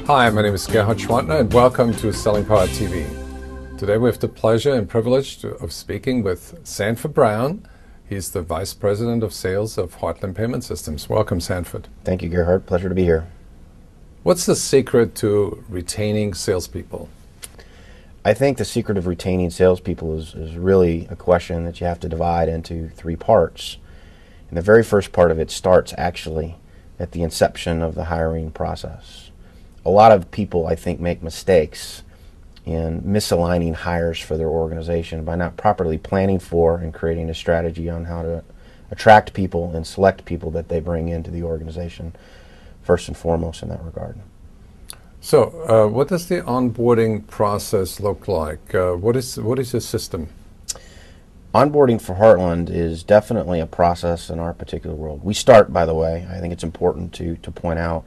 Hi, my name is Gerhard Schwantner and welcome to Selling Power TV. Today we have the pleasure and privilege of speaking with Sanford Brown. He's the Vice President of Sales of Heartland Payment Systems. Welcome, Sanford. Thank you, Gerhard. Pleasure to be here. What's the secret to retaining salespeople? I think the secret of retaining salespeople is really a question that you have to divide into three parts. And the very first part of it starts actually at the inception of the hiring process. A lot of people, I think, make mistakes in misaligning hires for their organization by not properly planning for and creating a strategy on how to attract people and select people that they bring into the organization, first and foremost in that regard. So, what does the onboarding process look like? What is the system? Onboarding for Heartland is definitely a process in our particular world. We start, by the way, I think it's important to point out,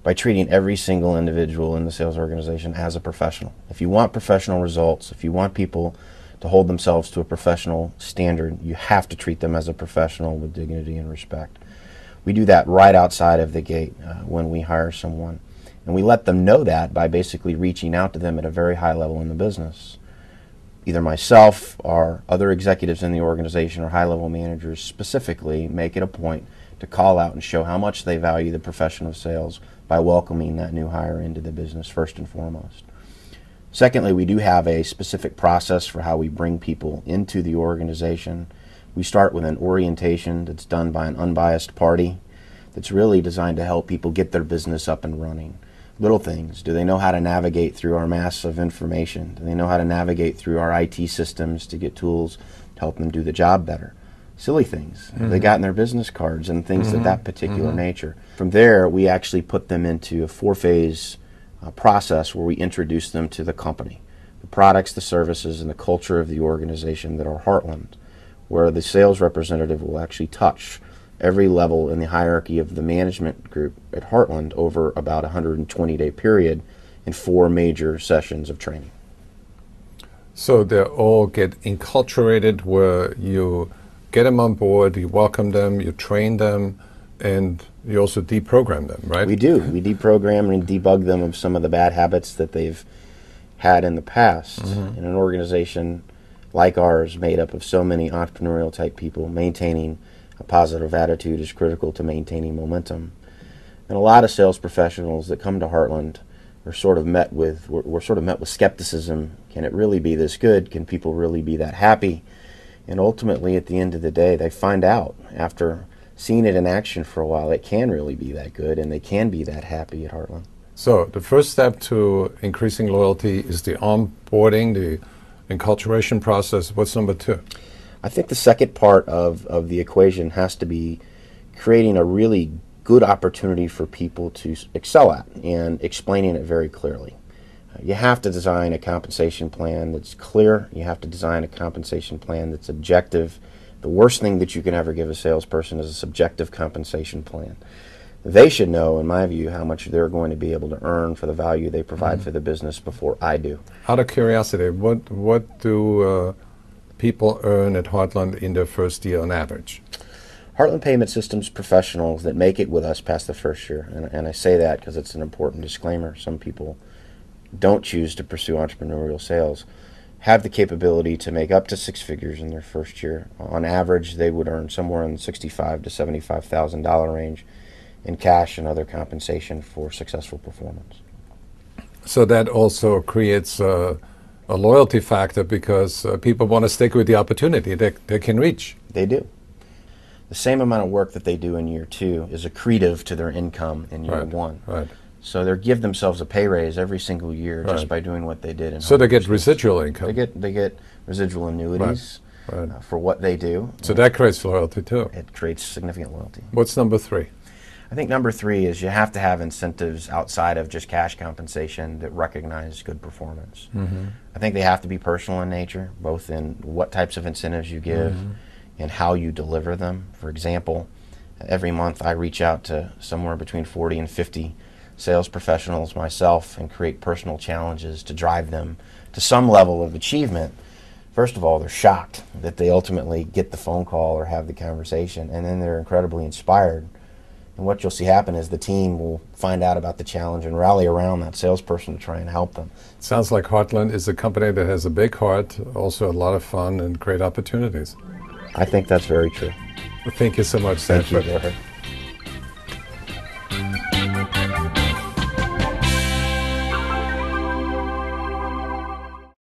by treating every single individual in the sales organization as a professional. If you want professional results, if you want people to hold themselves to a professional standard, you have to treat them as a professional with dignity and respect. We do that right outside of the gate when we hire someone. And we let them know that by basically reaching out to them at a very high level in the business. Either myself or other executives in the organization or high-level managers specifically make it a point to call out and show how much they value the profession of sales by welcoming that new hire into the business first and foremost. Secondly, we do have a specific process for how we bring people into the organization. We start with an orientation that's done by an unbiased party that's really designed to help people get their business up and running. Little things. Do they know how to navigate through our mass of information? Do they know how to navigate through our IT systems to get tools to help them do the job better? Silly things. They got in their business cards and things of that particular nature. From there, we actually put them into a four-phase process where we introduce them to the company, the products, the services, and the culture of the organization that are Heartland, where the sales representative will actually touch every level in the hierarchy of the management group at Heartland over about a 120-day period in 4 major sessions of training. So they all get enculturated where you get them on board, you welcome them, you train them, and you also deprogram them, right? We do. We deprogram and debug them of some of the bad habits that they've had in the past. In an organization like ours, made up of so many entrepreneurial type people, maintaining a positive attitude is critical to maintaining momentum. And a lot of sales professionals that come to Heartland are sort of met with skepticism. Can it really be this good? Can people really be that happy? And ultimately, at the end of the day, they find out after seeing it in action for a while, it can really be that good and they can be that happy at Heartland. So the first step to increasing loyalty is the onboarding, the enculturation process. What's number 2? I think the second part of the equation has to be creating a really good opportunity for people to excel at and explaining it very clearly. You have to design a compensation plan that's clear. You have to design a compensation plan that's objective. The worst thing that you can ever give a salesperson is a subjective compensation plan. They should know, in my view, how much they're going to be able to earn for the value they provide for the business before I do. Out of curiosity, what do people earn at Heartland in their first year on average? Heartland Payment Systems professionals that make it with us past the first year, and I say that because it's an important disclaimer. Some people don't choose to pursue entrepreneurial sales, have the capability to make up to 6 figures in their first year. On average, they would earn somewhere in the $65,000 to $75,000 range in cash and other compensation for successful performance. So that also creates a loyalty factor because people want to stick with the opportunity they can reach. They do. The same amount of work that they do in year 2 is accretive to their income in year 1. Right. So they give themselves a pay raise every single year just by doing what they did. So they get residual income. They get residual annuities for what they do. So that creates loyalty too. It creates significant loyalty. What's number 3? I think number 3 is you have to have incentives outside of just cash compensation that recognize good performance. I think they have to be personal in nature, both in what types of incentives you give and how you deliver them. For example, every month I reach out to somewhere between 40 and 50 sales professionals myself and create personal challenges to drive them to some level of achievement. First of all, they're shocked that they ultimately get the phone call or have the conversation, and then they're incredibly inspired And what you'll see happen is the team will find out about the challenge and rally around that salesperson to try and help them. Sounds like Heartland is a company that has a big heart, also a lot of fun and great opportunities. I think that's very true. Thank you so much, Thank Sanford. you, Gary.